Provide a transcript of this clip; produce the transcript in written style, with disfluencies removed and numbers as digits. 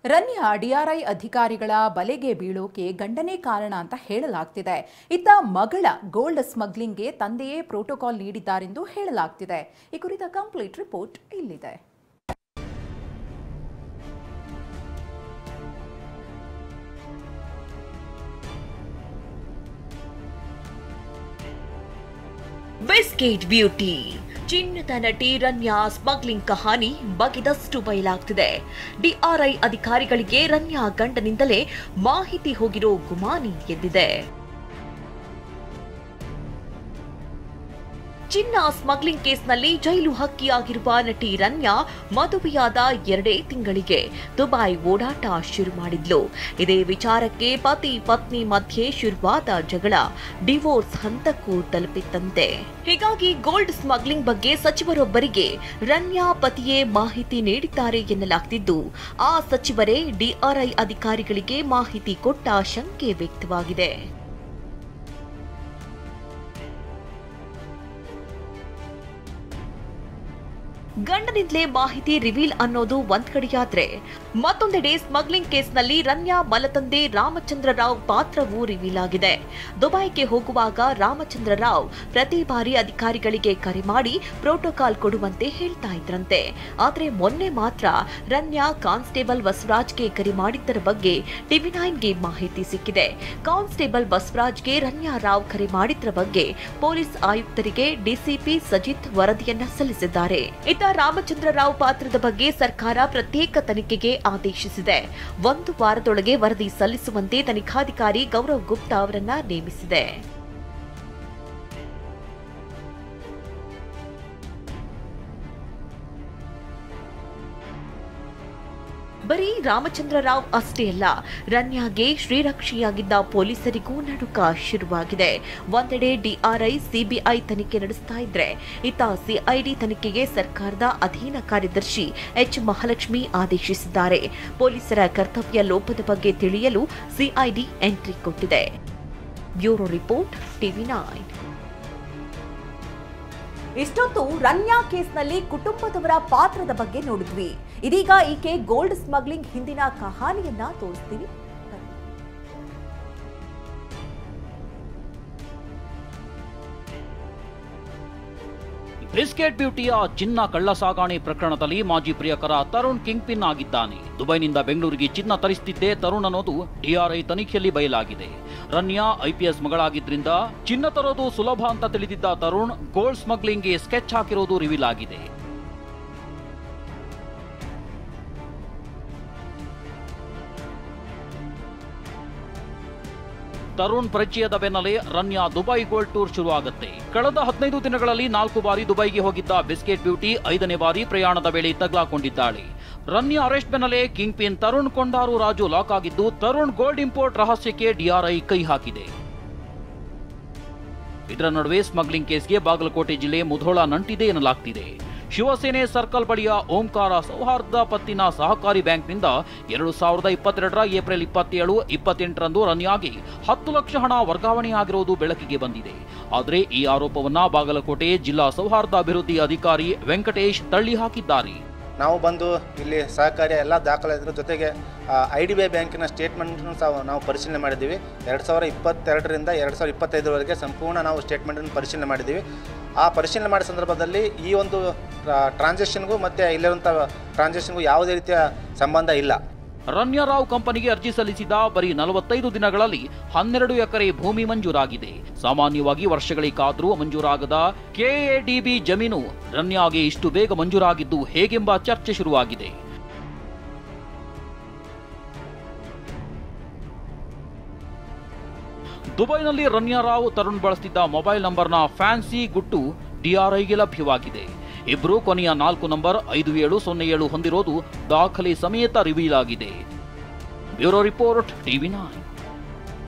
Ranya DRI ಅಧಿಕಾರಿಗಳ ಬಲೆಗೆ ಬೀಳೋಕೆ ಗಂಡನೇ ಕಾರಣ ಅಂತ ಹೇಳಲಾಗ್ತಿದೆ. ಇತ್ತ ಮಗಳ ಗೋಲ್ಡ್ ಸ್ಮಗ್ಲಿಂಗ್ಗೆ ತಂದೆಯೇ ಪ್ರೋಟೋಕಾಲ್ ನೀಡಿದ್ದಾರೆಂದು ಹೇಳಲಾಗ್ತಿದೆ. ಈ ಕುರಿತ ಕಂಪ್ಲೀಟ್ ರಿಪೋರ್ಟ್ ಇಲ್ಲಿದೆ. ಬಿಸ್ಕೆಟ್ ಬ್ಯೂಟಿ ಚಿನ್ನದ ನಟಿ ರನ್ಯಾ ಸ್ಮಗ್ಲಿಂಗ್ ಕಹಾನಿ ಬಗೆದಷ್ಟು ಬಯಲಾಗ್ತಿದೆ. ಡಿಆರ್ಐ ಅಧಿಕಾರಿಗಳಿಗೆ ರನ್ಯಾ ಗಂಡನಿಂದಲೇ ಮಾಹಿತಿ ಹೋಗಿರೋ ಗುಮಾನಿ ಎದ್ದಿದೆ. ಚಿನ್ನ ಸ್ಮಗ್ಲಿಂಗ್ ಕೇಸ್ನಲ್ಲಿ ಜೈಲು ಹಕ್ಕಿಯಾಗಿರುವ ನಟಿ ರನ್ಯಾ ಮದುವೆಯಾದ 2 ತಿಂಗಳಿಗೆ ದುಬೈ ಓಡಾಟ ಶುರು ಮಾಡಿದ್ಲು. ಇದೇ ವಿಚಾರಕ್ಕೆ ಪತಿ ಪತ್ನಿ ಮಧ್ಯೆ ಶುರುವಾದ ಜಗಳ ಡಿವೋರ್ಸ್ ಹಂತಕ್ಕೂ ತಲುಪಿತ್ತಂತೆ. ಹೀಗಾಗಿ ಗೋಲ್ಡ್ ಸ್ಮಗ್ಲಿಂಗ್ ಬಗ್ಗೆ ಸಚಿವರೊಬ್ಬರಿಗೆ ರನ್ಯಾ ಪತಿಯೇ ಮಾಹಿತಿ ನೀಡಿದ್ದಾರೆ ಎನ್ನಲಾಗ್ತಿದ್ದು, ಆ ಸಚಿವರೇ ಡಿಆರ್ಐ ಅಧಿಕಾರಿಗಳಿಗೆ ಮಾಹಿತಿ ಕೊಟ್ಟ ಶಂಕೆ ವ್ಯಕ್ತವಾಗಿದೆ. ಗಂಡನಿಂದಲೇ ಮಾಹಿತಿ ರಿವೀಲ್ ಅನ್ನೋದು ಒಂದ್ ಕಡೆಯಾದ್ರೆ, ಮತ್ತೊಂದೆಡೆ ಸ್ಮಗ್ಲಿಂಗ್ ಕೇಸ್ನಲ್ಲಿ ರನ್ಯಾ ಮಲತಂದೆ ರಾಮಚಂದ್ರ ರಾವ್ ಪಾತ್ರವೂ ರಿವೀಲ್ ಆಗಿದೆ. ದುಬೈಗೆ ಹೋಗುವಾಗ ರಾಮಚಂದ್ರ ರಾವ್ ಪ್ರತಿ ಬಾರಿ ಅಧಿಕಾರಿಗಳಿಗೆ ಕರೆ ಮಾಡಿ ಪ್ರೋಟೋಕಾಲ್ ಕೊಡುವಂತೆ ಹೇಳ್ತಾ ಇದ್ರಂತೆ. ಆದ್ರೆ ಮೊನ್ನೆ ಮಾತ್ರ ರನ್ಯಾ ಕಾನ್ಸ್ಟೇಬಲ್ ಬಸವರಾಜ್ಗೆ ಕರೆ ಮಾಡಿದ್ದರ ಬಗ್ಗೆ ಟಿವಿ9ಗೆ ಮಾಹಿತಿ ಸಿಕ್ಕಿದೆ. ಕಾನ್ಸ್ಟೇಬಲ್ ಬಸವರಾಜ್ಗೆ ರನ್ಯಾ ರಾವ್ ಕರೆ ಮಾಡಿದ್ದರ ಬಗ್ಗೆ ಪೊಲೀಸ್ ಆಯುಕ್ತರಿಗೆ ಡಿಸಿಪಿ ಸಜಿತ್ ವರದಿಯನ್ನ ಸಲ್ಲಿಸಿದ್ದಾರೆ. ರಾಮಚಂದ್ರ ರಾವ್ ಪಾತ್ರದ ಬಗ್ಗೆ ಸರ್ಕಾರ ಪ್ರತ್ಯೇಕ ತನಿಖೆಗೆ ಆದೇಶಿಸಿದೆ. 1 ವಾರದೊಳಗೆ ವರದಿ ಸಲ್ಲಿಸುವಂತೆ ತನಿಖಾಧಿಕಾರಿ ಗೌರವ್ ಗುಪ್ತಾ ಅವರನ್ನ ನೇಮಿಸಿದೆ. ಬರೀ ರಾಮಚಂದ್ರ ರಾವ್ ಅಷ್ಟೇ ಅಲ್ಲ, ರನ್ಯಾಗೆ ಶ್ರೀರಕ್ಷಿಯಾಗಿದ್ದ ಪೊಲೀಸರಿಗೂ ನಡುಕ ಶುರುವಾಗಿದೆ. ಒಂದೆಡೆ ಡಿಆರ್ಐ ಸಿಬಿಐ ತನಿಖೆ ನಡೆಸ್ತಾ ಇದ್ರೆ, ಇತ್ತ ಸಿಐಡಿ ತನಿಖೆಗೆ ಸರ್ಕಾರದ ಅಧೀನ ಕಾರ್ಯದರ್ಶಿ ಎಚ್ ಮಹಾಲಕ್ಷ್ಮಿ ಆದೇಶಿಸಿದ್ದಾರೆ. ಪೊಲೀಸರ ಕರ್ತವ್ಯ ಲೋಪದ ಬಗ್ಗೆ ತಿಳಿಯಲು ಸಿಐಡಿ ಎಂಟ್ರಿ ಕೊಟ್ಟಿದೆ. Bureau report TV nine. ಇಷ್ಟೊತ್ತು ರನ್ಯಾ ಕೇಸ್ನಲ್ಲಿ ಕುಟುಂಬದವರ ಪಾತ್ರದ ಬಗ್ಗೆ ನೋಡಿದ್ವಿ. ಇದೀಗ ಈಕೆ ಗೋಲ್ಡ್ ಸ್ಮಗ್ಲಿಂಗ್ ಹಿಂದಿನ ಕಹಾನಿಯನ್ನ ತೋರಿಸ್ತೀವಿ. ಬಿಸ್ಕೆಟ್ ಬ್ಯೂಟಿಯ ಚಿನ್ನ ಕಳ್ಳ ಸಾಗಾಣೆ ಪ್ರಕರಣದಲ್ಲಿ ಮಾಜಿ ಪ್ರಿಯಕರ ತರುಣ್ ಕಿಂಗ್ ಪಿನ್ ಆಗಿದ್ದಾನೆ. ದುಬೈನಿಂದ ಬೆಂಗಳೂರಿಗೆ ಚಿನ್ನ ತರಿಸುತ್ತಿದ್ದೇ ತರುಣ್ ಅನ್ನೋದು ಡಿಆರ್ಐ ತನಿಖೆಯಲ್ಲಿ ಬಯಲಾಗಿದೆ. ರನ್ಯಾ ಐಪಿಎಸ್ ಮಗಳಾಗಿದ್ರಿಂದ ಚಿನ್ನ ತರೋದು ಸುಲಭ ಅಂತ ತಿಳಿದಿದ್ದ ತರುಣ್ ಗೋಲ್ಡ್ ಸ್ಮಗ್ಲಿಂಗ್ಗೆ ಸ್ಕೆಚ್ ಹಾಕಿರೋದು ರಿವೀಲ್ ಆಗಿದೆ. ತರುಣ್ ಪರಿಚಯದ ಬೆನ್ನಲ್ಲೇ ರನ್ಯಾ ದುಬೈ ಗೋಲ್ಡ್ ಟೂರ್ ಶುರುವಾಗುತ್ತೆ. ಕಳೆದ 15 ದಿನಗಳಲ್ಲಿ 4 ಬಾರಿ ದುಬೈಗೆ ಹೋಗಿದ್ದ ಬಿಸ್ಕೆಟ್ ಬ್ಯೂಟಿ 5ನೇ ಬಾರಿ ಪ್ರಯಾಣದ ವೇಳೆ ತಗಲಾಕೊಂಡಿದ್ದಾಳೆ. ರನ್ಯಾ ಅರೆಸ್ಟ್ ಬೆನ್ನಲ್ಲೇ king pin Tarun Kondaru Raju lock ಆಗಿದ್ದು, ತರುಣ್ ಗೋಲ್ಡ್ ಇಂಪೋರ್ಟ್ ರಹಸ್ಯಕ್ಕೆ ಡಿಆರ್ಐ ಕೈ ಹಾಕಿದೆ. ಇದರ ನಡುವೆ ಸ್ಮಗ್ಲಿಂಗ್ ಕೇಸ್ಗೆ ಬಾಗಲಕೋಟೆ ಜಿಲ್ಲೆ ಮುಧೋಳ ನಂಟಿದೆ ಎನ್ನಲಾಗ್ತಿದೆ. ಶಿವಸೇನೆ ಸರ್ಕಲ್ ಬಳಿಯ ಓಂಕಾರ ಸೌಹಾರ್ದ ಪತ್ತಿನ ಸಹಕಾರಿ ಬ್ಯಾಂಕ್ನಿಂದ 2022ರ ಏಪ್ರಿಲ್ 27, 28ರಂದು ರನ್ಯಾಗೆ 10 ಲಕ್ಷ ಹಣ ವರ್ಗಾವಣೆಯಾಗಿರುವುದು ಬೆಳಕಿಗೆ ಬಂದಿದೆ. ಆದರೆ ಈ ಆರೋಪವನ್ನ ಬಾಗಲಕೋಟೆ ಜಿಲ್ಲಾ ಸೌಹಾರ್ದ ಅಭಿವೃದ್ಧಿ ಅಧಿಕಾರಿ ವೆಂಕಟೇಶ್ ತಳ್ಳಿ ಹಾಕಿದ್ದಾರೆ. ನಾವು ಬಂದು ಇಲ್ಲಿ ಸಹಕಾರಿ ಎಲ್ಲ ದಾಖಲಾತಿಗಳ ಜೊತೆಗೆ IDBI ಬ್ಯಾಂಕಿನ ಸ್ಟೇಟ್ಮೆಂಟನ್ನು ನಾವು ಪರಿಶೀಲನೆ ಮಾಡಿದ್ದೀವಿ. 2022ರಿಂದ 2025ವರೆಗೆ ಸಂಪೂರ್ಣ ನಾವು ಸ್ಟೇಟ್ಮೆಂಟನ್ನು ಪರಿಶೀಲನೆ ಮಾಡಿದ್ದೀವಿ. ಆ ಪರಿಶೀಲನೆ ಮಾಡಿದ ಸಂದರ್ಭದಲ್ಲಿ ಈ ಒಂದು ಟ್ರಾನ್ಸಾಕ್ಷನ್ಗೂ ಮತ್ತು ಇಲ್ಲಿರುವಂಥ ಟ್ರಾನ್ಸಾಕ್ಷನ್ಗೂ ಯಾವುದೇ ರೀತಿಯ ಸಂಬಂಧ ಇಲ್ಲ. ರನ್ಯಾ ರಾವ್ ಕಂಪನಿಗೆ ಅರ್ಜಿ ಸಲ್ಲಿಸಿದ ಬರೀ 45 ದಿನಗಳಲ್ಲಿ 12 ಎಕರೆ ಭೂಮಿ ಮಂಜೂರಾಗಿದೆ. ಸಾಮಾನ್ಯವಾಗಿ ವರ್ಷಗಳಿಗಾದರೂ ಮಂಜೂರಾಗದ ಕೆಎಡಿಬಿ ಜಮೀನು ರನ್ಯಾಗೆ ಇಷ್ಟು ಬೇಗ ಮಂಜೂರಾಗಿದ್ದು ಹೇಗೆಂಬ ಚರ್ಚೆ ಶುರುವಾಗಿದೆ. ದುಬೈನಲ್ಲಿ ರನ್ಯಾ ರಾವ್ ತರುಣ್ ಬಳಸುತ್ತಿದ್ದ ಮೊಬೈಲ್ ನಂಬರ್ನ ಫ್ಯಾನ್ಸಿ ಗುಟ್ಟು ಡಿಆರ್ಐಗೆ ಲಭ್ಯವಾಗಿದೆ. ಇಬ್ರು ಕೊನೆಯ 4 ನಂಬರ್ 5707 ಹೊಂದಿರೋದು ದಾಖಲೆ ಸಮೇತ ರಿವೀಲ್ ಆಗಿದೆ. Bureau report ಟಿವಿ9.